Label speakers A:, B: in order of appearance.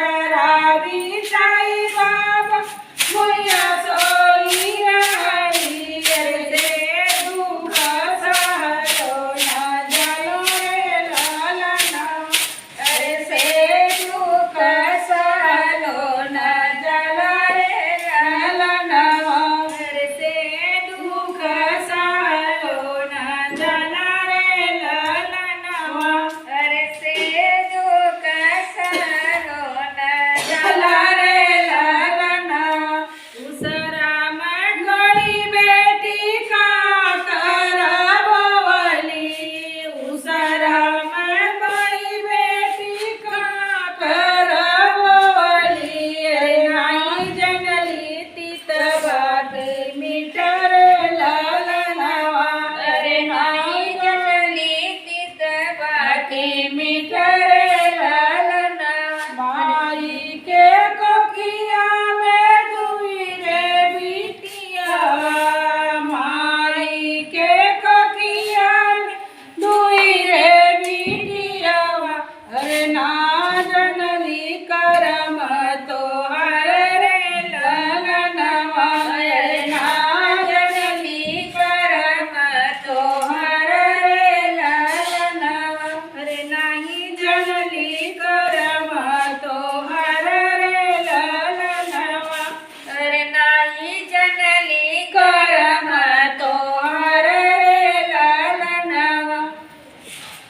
A: करावी साई बाबा मुया सोई राई से दुःख सहलो न जलो रे लालना से दुःख सहलो न जलो रे लालना से दुःख सहलो न जलो रे लालना से दुःख सहलो न जलो रे लालना उसरा मंगळी बेटी का करवली उसरा मंगळी बेटी का करवली नाही जंगली तीत बाटे मीटर लालनावा अरे नाही जंगली तीत बाटे मीटर लालना माई के